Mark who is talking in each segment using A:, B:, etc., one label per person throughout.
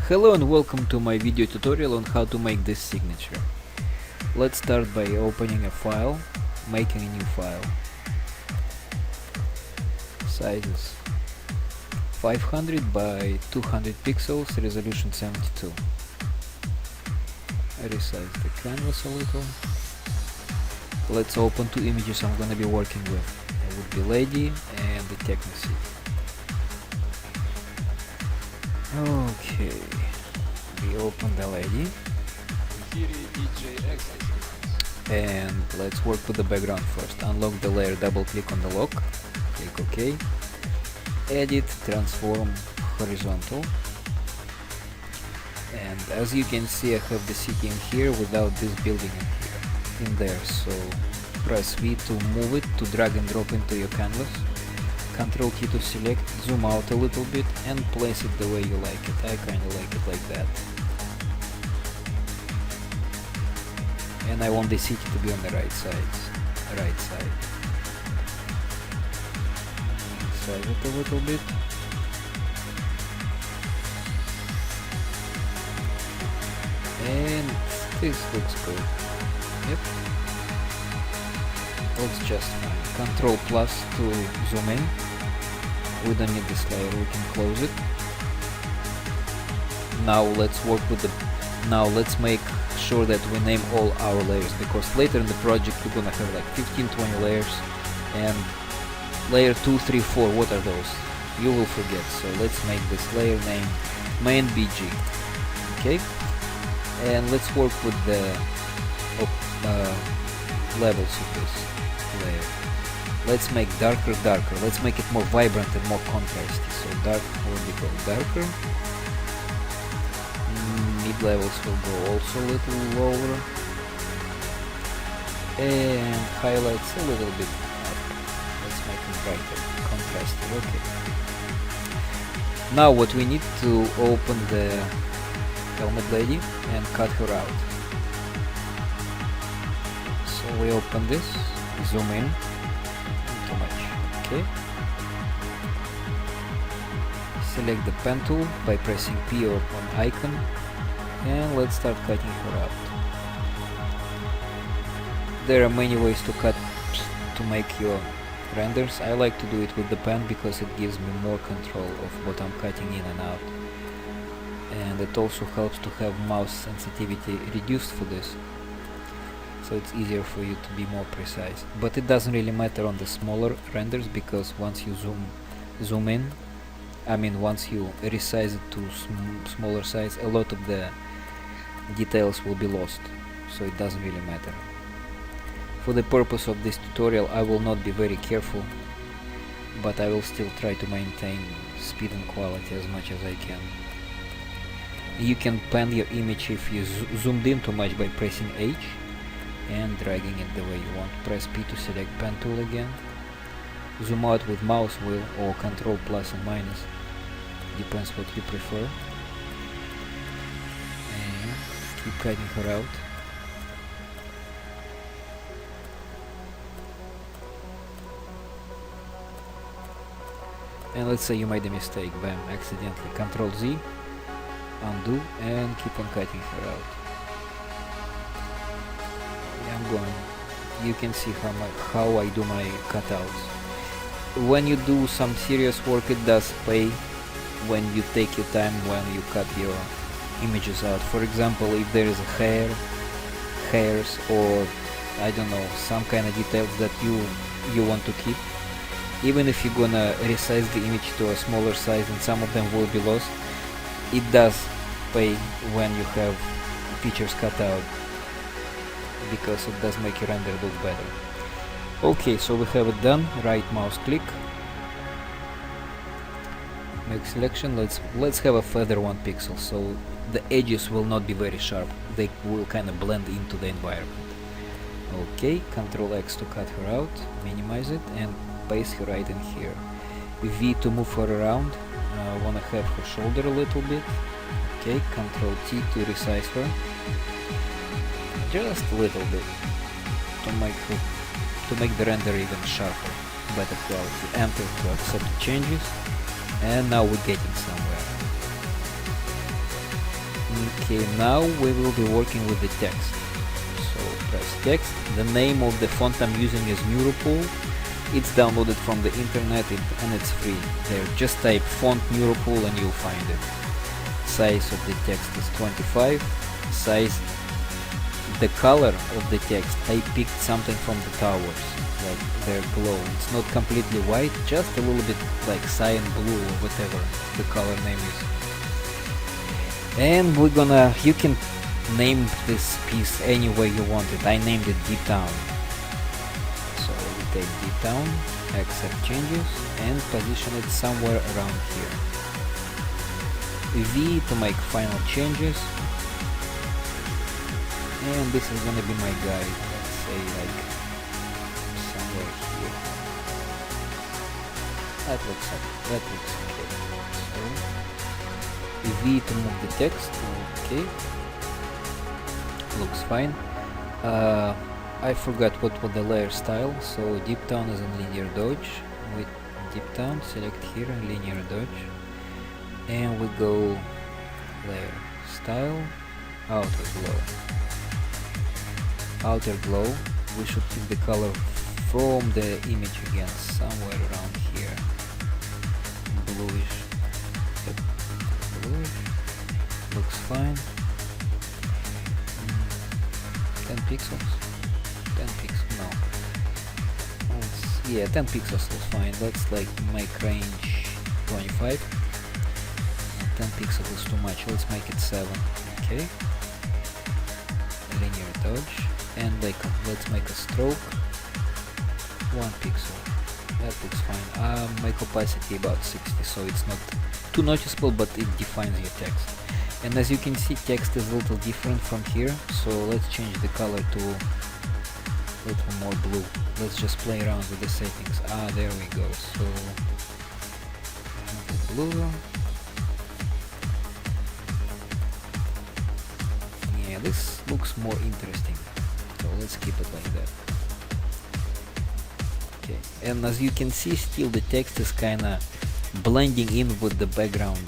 A: Hello and welcome to my video tutorial on how to make this signature. Let's start by opening a file, making a new file. Size is 500 by 200 pixels, resolution 72. I resize the canvas a little. Let's open two images I'm gonna be working with. It would be lady and the Xtcmax. Okay, we open the lady and let's work with the background first. Unlock the layer, double click on the lock, click OK, edit, transform horizontal, and as you can see I have the city in here without this building in there, so press V to move it, to drag and drop into your canvas. Ctrl key to select, zoom out a little bit and place it the way you like it. I kinda like it like that. And I want the city to be on the right side. Size it a little bit. And this looks good. Yep. Looks just fine. Ctrl plus to zoom in. We don't need this layer, we can close it. Now let's work with the... Now let's make sure that we name all our layers, because later in the project we're gonna have like 15-20 layers, and layer 2, 3, 4, what are those? You will forget, so let's make this layer name main BG. Okay? And let's work with the levels of this layer. Let's make darker. Let's make it more vibrant and more contrasty. So dark will be darker. Mid levels will go also a little lower. And highlights a little bit up. Let's make them brighter, contrasty. Okay. Now what we need to open the helmet lady and cut her out. So we open this, zoom in. Too much. Okay. Select the pen tool by pressing P or on icon, and let's start cutting her out. There are many ways to cut to make your renders. I like to do it with the pen because it gives me more control of what I'm cutting in and out, and it also helps to have mouse sensitivity reduced for this, so it's easier for you to be more precise. But it doesn't really matter on the smaller renders, because once you zoom in, once you resize it to smaller size, a lot of the details will be lost, so it doesn't really matter. For the purpose of this tutorial I will not be very careful, but I will still try to maintain speed and quality as much as I can. You can pan your image if you zoomed in too much by pressing H and dragging it the way you want. Press P to select pen tool again. Zoom out with mouse wheel or Ctrl plus and minus, depends what you prefer. And keep cutting her out. And let's say you made a mistake, bam, accidentally. Ctrl Z, undo, and keep on cutting her out. You can see how I do my cutouts. When you do some serious work, it does pay when you take your time when you cut your images out. For example, if there is a hairs, or I don't know, some kind of details that you want to keep, even if you're gonna resize the image to a smaller size and some of them will be lost, it does pay when you have features cut out, because it does make your render look better. Okay, so we have it done. Right mouse click, make selection. Let's have a feather 1 pixel, so the edges will not be very sharp, they will kind of blend into the environment. Okay, Ctrl X to cut her out, minimize it and paste her right in here. V to move her around. I wanna have her shoulder a little bit. Okay, Ctrl T to resize her just a little bit, to make the render even sharper, better quality. Enter to accept changes, and now we're getting somewhere. Okay, now we will be working with the text. So press text. The name of the font I'm using is Neuropool. It's downloaded from the internet and it's free. There, just type font Neuropool and you'll find it. Size of the text is 25. Size, the color of the text, I picked something from the towers, like their glow. It's not completely white, just a little bit like cyan blue or whatever the color name is. And we're gonna, you can name this piece any way you want it. I named it Deep Down. So we take Deep Down, accept changes, and position it somewhere around here. V to make final changes. And this is gonna be my guide. Let's say like somewhere here. That looks okay. So V to move the text. Okay. Looks fine. I forgot what was the layer style. So Deep Down is in linear dodge. With Deep Down, select here linear dodge. And we go layer style, outer glow. Outer glow, we should pick the color from the image again, somewhere around here. Bluish. Yep. Bluish. Looks fine. 10 pixels? 10 pixels, no. Yeah, 10 pixels is fine. Let's like make range 25. 10 pixels is too much, let's make it 7. Okay. Linear dodge. And like let's make a stroke 1 pixel. That looks fine. Make opacity about 60, so it's not too noticeable, but it defines your text. And as you can see, text is a little different from here, so let's change the color to a little more blue. Let's just play around with the settings. There we go. So blue. Yeah, this looks more interesting. So let's keep it like that. Okay, and as you can see, still the text is kinda blending in with the background,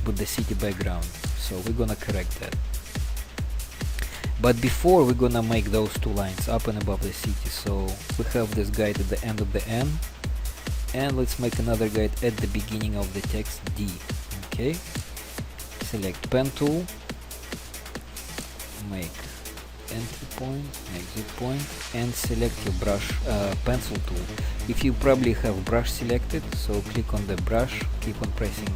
A: with the city background. So we're gonna correct that. But before, we're gonna make those two lines up and above the city. So we have this guide at the end of the N, and let's make another guide at the beginning of the text D. Okay, select pen tool, make entry point, exit point, and select your brush pencil tool. If you probably have brush selected, so click on the brush, keep on pressing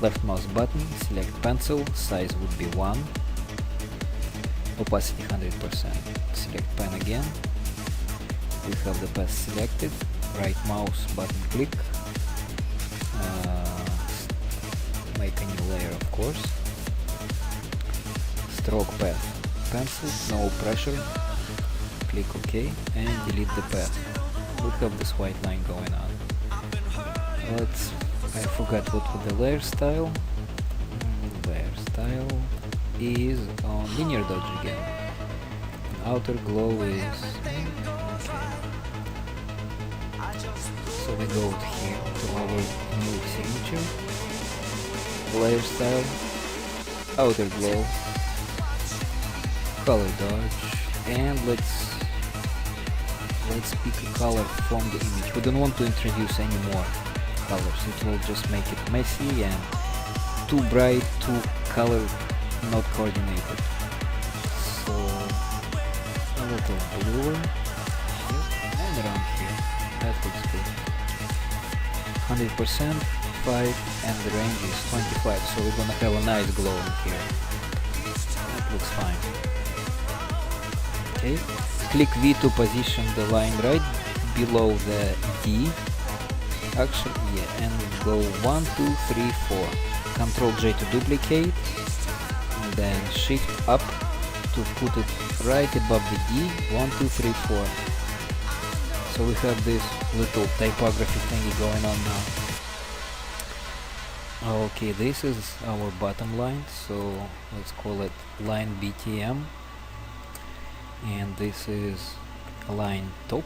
A: left mouse button, select pencil, size would be 1, opacity 100%, select pen again, we have the path selected, right mouse button click, make a new layer of course, stroke path, pencil, no pressure, click OK and delete the path. We have this white line going on. I forgot what was the layer style. Layer style is on linear dodge again. Outer glow is okay. So we go here to our new signature. Layer style, outer glow, color dodge, and let's pick a color from the image. We don't want to introduce any more colors, it will just make it messy and too bright, too color not coordinated. So a little bluer, yep, and around here, that looks good. 100%, 5, and the range is 25, so we're gonna have a nice glow in here. That looks fine. Okay, click V to position the line right below the D. Actually, yeah, and go 1, 2, 3, 4. Control J to duplicate, and then Shift up to put it right above the D. 1, 2, 3, 4. So we have this little typography thingy going on now. Okay, this is our bottom line, so let's call it line BTM. And this is line top.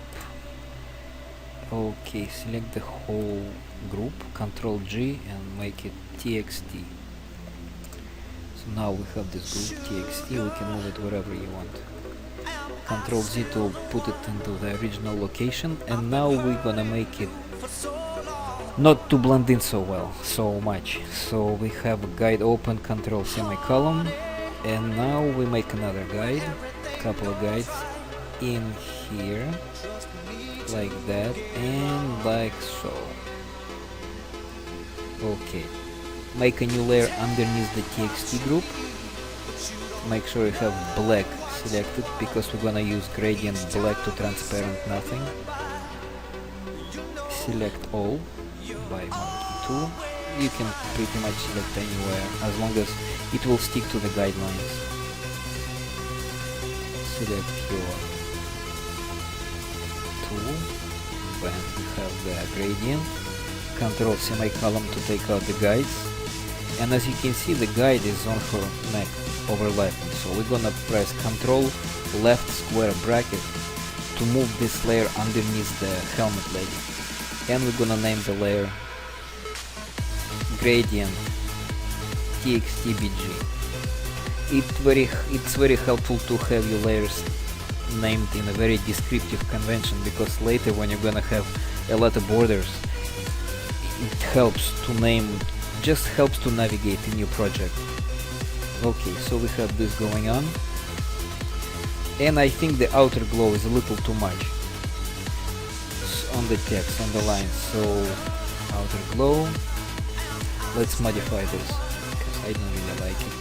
A: Okay, select the whole group, Ctrl G and make it TXT. So now we have this group txt, we can move it wherever you want. Control Z to put it into the original location, and now we're gonna make it not to blend in so much. So we have a guide open, control semicolon, and now we make another guide, couple of guides in here, like that, and like so. Okay, make a new layer underneath the txt group. Make sure you have black selected, because we're gonna use gradient black to transparent nothing. Select all by monkey tool. You can pretty much select anywhere as long as it will stick to the guidelines. Select your tool, when we have the gradient. Control semicolon to take out the guides, and as you can see the guide is on her neck overlapping, so we're gonna press Control left square bracket to move this layer underneath the helmet lady, and we're gonna name the layer gradient txtbg. It's very helpful to have your layers named in a very descriptive convention, because later when you're gonna have a lot of borders, it helps to name, just helps to navigate in your project. Okay, so we have this going on, and I think the outer glow is a little too much on the text, on the lines. So outer glow, let's modify this, because I don't really like it.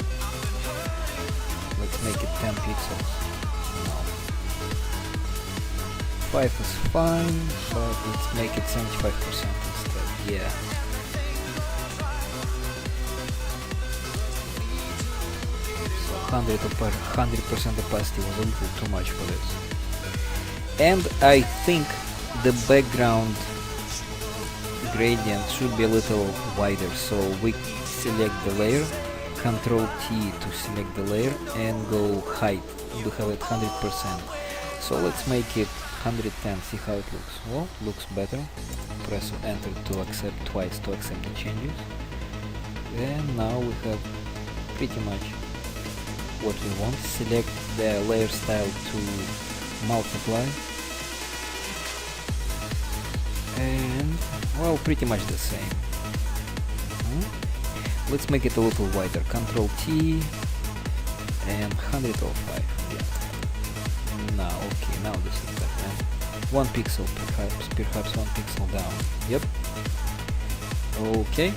A: Let's make it 10 pixels. No. 5 is fine, but let's make it 75% instead. Yeah. So 100% opacity was a little too much for this. And I think the background gradient should be a little wider. So we select the layer, Control T to select the layer, and go height. We have it 100%. So let's make it 110, see how it looks. Well, looks better. Press enter to accept twice to accept the changes. And now we have pretty much what we want. Select the layer style to multiply. And well, pretty much the same. Let's make it a little wider. Control T and 105. Yeah. Now, okay, now this is better. 1 pixel, perhaps 1 pixel down. Yep. Okay.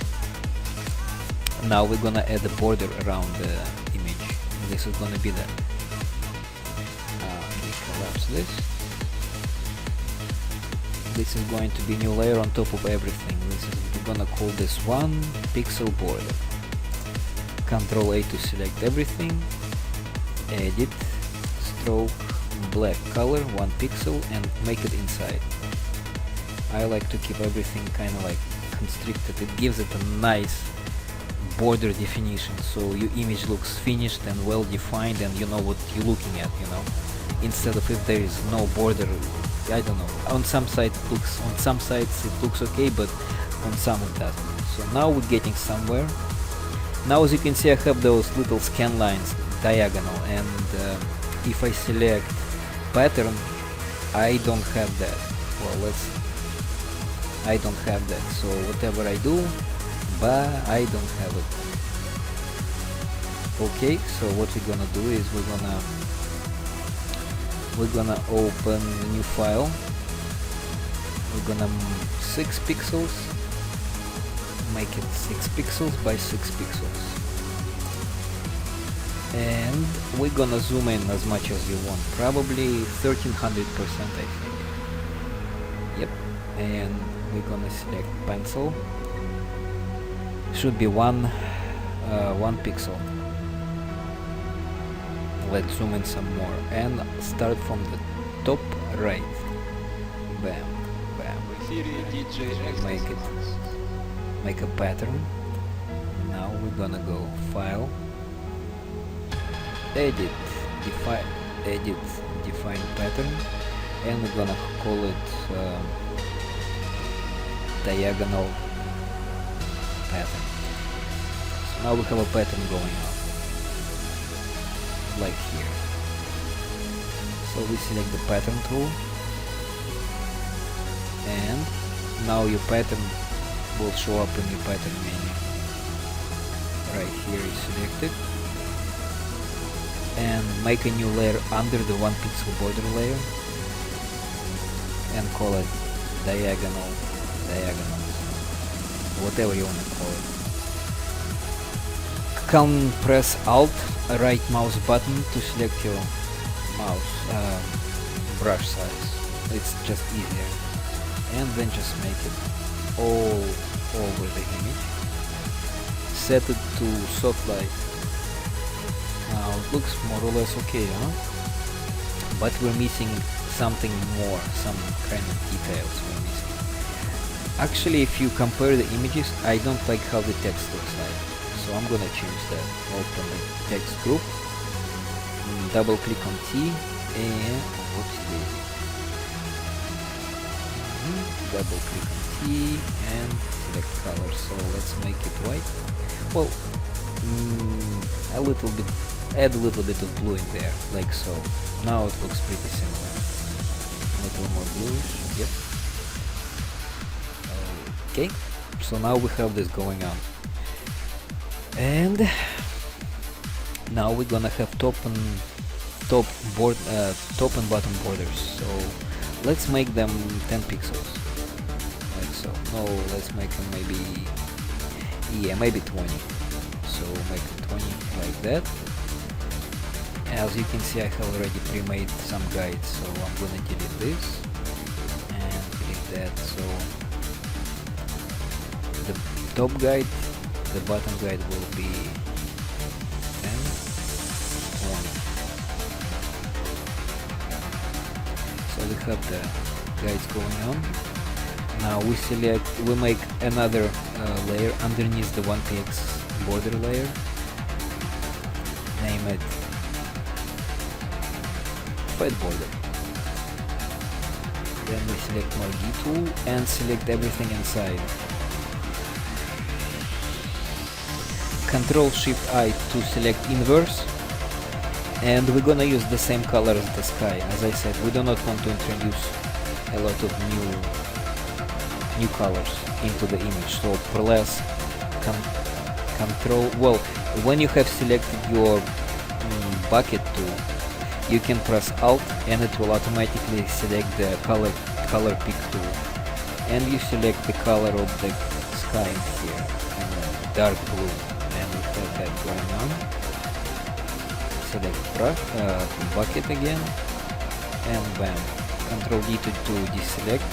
A: Now we're gonna add a border around the image. This is gonna be the. We collapse this. This is going to be new layer on top of everything. We're gonna call this 1 pixel border. Control A to select everything. Edit, stroke, black color, 1 pixel, and make it inside. I like to keep everything kind of like constricted. It gives it a nice border definition, so your image looks finished and well defined, and you know what you're looking at, you know. Instead of if there is no border, I don't know. On some sites it looks okay, but on some it doesn't. So now we're getting somewhere. Now as you can see, I have those little scan lines diagonal, and if I select pattern, I don't have that. Well, I don't have that. So whatever I do, but I don't have it. Okay, so what we're gonna do is we're gonna open a new file. We're gonna 6 pixels, make it 6 pixels by 6 pixels, and we're gonna zoom in as much as you want, probably 1300%, I think. Yep. And we're gonna select pencil. Should be 1 pixel. Let's zoom in some more and start from the top right. Bam, bam. Make a pattern. Now we're gonna go File, Edit, Define Pattern, and we're gonna call it Diagonal Pattern. So now we have a pattern going on. like here. So we select the pattern tool, and now your pattern will show up in your pattern menu. Right here is selected, and make a new layer under the 1 pixel border layer and call it diagonals, whatever you want to call it. Press Alt right mouse button to select your mouse brush size. It's just easier, and then just make it all over the image. Set it to soft light. Now it looks more or less okay, huh? But we're missing something more, some kind of details we're missing. Actually, if you compare the images, I don't like how the text looks like. So I'm gonna change that. Open the text group, double click on T, and whoopsie daisy. Double click on T and select color. So let's make it white. Well, a little bit, add a little bit of blue in there, like so. Now it looks pretty similar. A little more bluish. Yep. Okay. So now we have this going on. And now we're gonna have top and bottom borders. So let's make them 10 pixels, like so. No, let's make them maybe 20. So make it 20 like that. As you can see, I have already pre-made some guides, so I'm gonna delete this and delete that. So the top guide, the bottom guide will be 10, 20. So we have the guides going on. Now we make another layer underneath the 1px border layer. Name it Fat Border. Then we select more D tool and select everything inside. Ctrl-Shift-I to select inverse, and we're gonna use the same color as the sky. As I said, we do not want to introduce a lot of new colors into the image. So press Control. Well, when you have selected your bucket tool, you can press Alt, and it will automatically select the color pick tool, and you select the color of the sky here, dark blue. That going on. Select bucket again, and bam. Control D to deselect.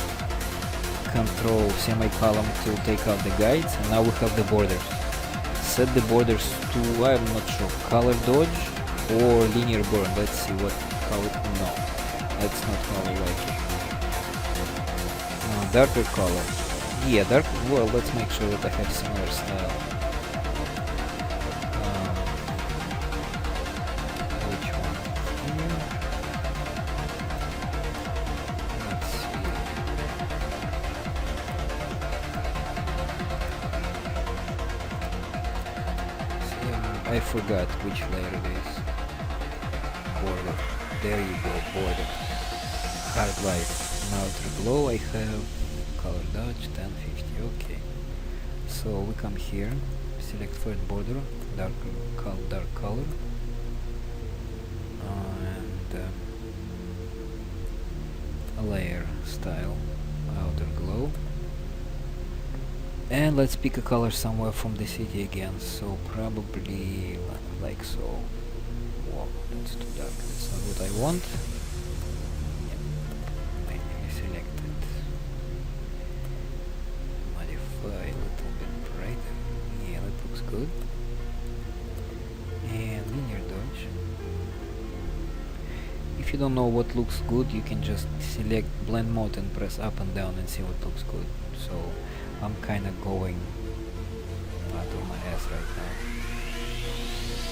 A: Control semicolon to take out the guides, and now we have the borders. Set the borders to, I'm not sure, color dodge or linear burn. Let's see what color. No, that's not how I like it. Darker color. Yeah, dark. Well, let's make sure that I have similar style. I forgot which layer it is. Border. There you go, border. Hard light. Now outer glow I have color dodge 1050. Okay. So we come here, select first border, dark color, and a layer style, outer glow. And let's pick a color somewhere from the city again, so probably like so. Whoa, that's too dark, that's not what I want. Yep. Maybe select it. Modify a little bit brighter. Yeah, that looks good. And linear dodge. If you don't know what looks good, you can just select blend mode and press up and down and see what looks good. So I'm kinda going out of my ass right now.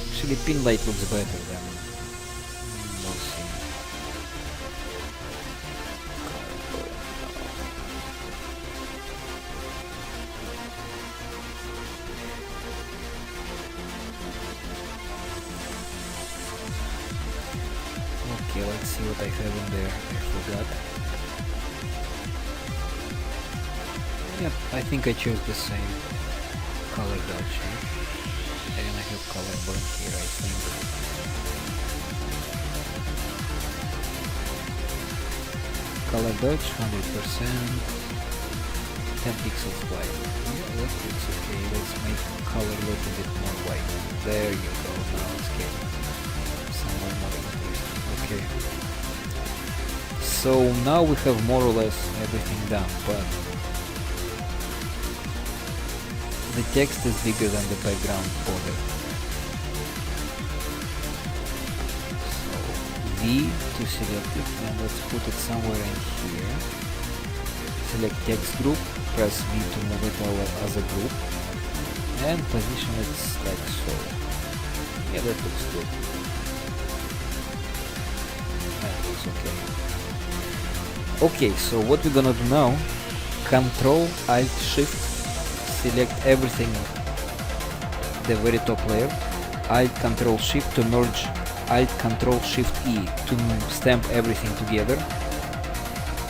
A: Actually, pin light looks better than we'll see. Okay, let's see what I have in there. I forgot. Yep, I think I chose the same color dot shape. And I have color burn here, I think. Color dodge 100%. 10 pixels white. Yeah, that looks okay. Let's make color a little bit more white. There you go. Now it's getting somewhere more interesting. Okay. So now we have more or less everything done, but the text is bigger than the background border. So V to select it, and let's put it somewhere in here. Select text group, press V to move it over as a group, and position it like so. Yeah, that looks good. That looks okay. Okay, so what we're gonna do now, Control Alt Shift, select everything, the very top layer, Alt Control Shift to merge, Alt Control Shift E to stamp everything together,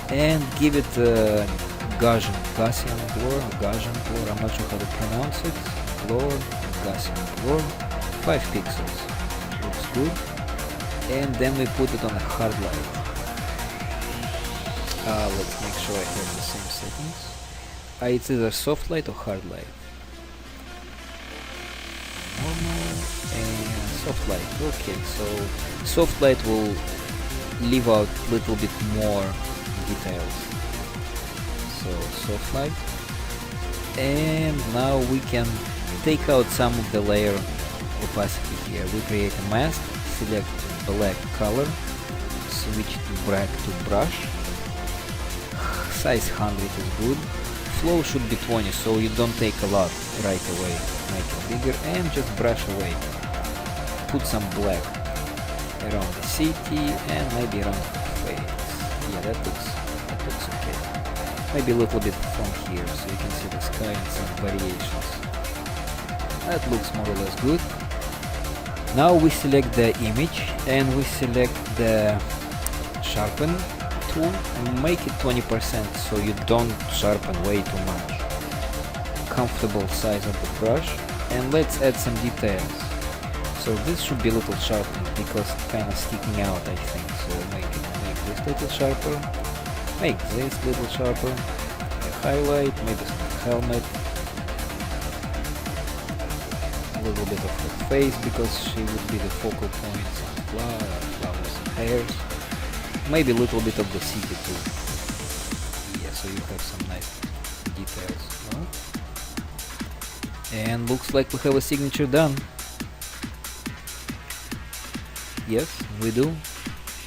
A: and give it Gaussian blur, I'm not sure how to pronounce it, Gaussian blur, 5 pixels, looks good, and then we put it on a hard light. Let's make sure I have the same settings. It's either soft light or hard light. Normal and soft light. Okay, so soft light will leave out a little bit more details. So soft light. And now we can take out some of the layer opacity here. We create a mask, select black color, switch to black to brush. Size 100 is good. Flow should be 20, so you don't take a lot right away. Make it bigger and just brush away. Put some black around the city and maybe around the face. Yeah, that looks okay. Maybe a little bit from here, so you can see the sky and some variations. That looks more or less good. Now we select the image and we select the sharpen tool and make it 20% so you don't sharpen way too much. Comfortable size of the brush, and let's add some details. So this should be a little sharpened because it's kind of sticking out, I think. So make this little sharper, make this little sharper, a highlight, maybe some helmet, a little bit of her face because she would be the focal point, some flowers and hairs. Maybe a little bit of the city too. Yeah, so you have some nice details. No? And looks like we have a signature done. Yes, we do.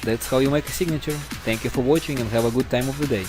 A: That's how you make a signature. Thank you for watching and have a good time of the day.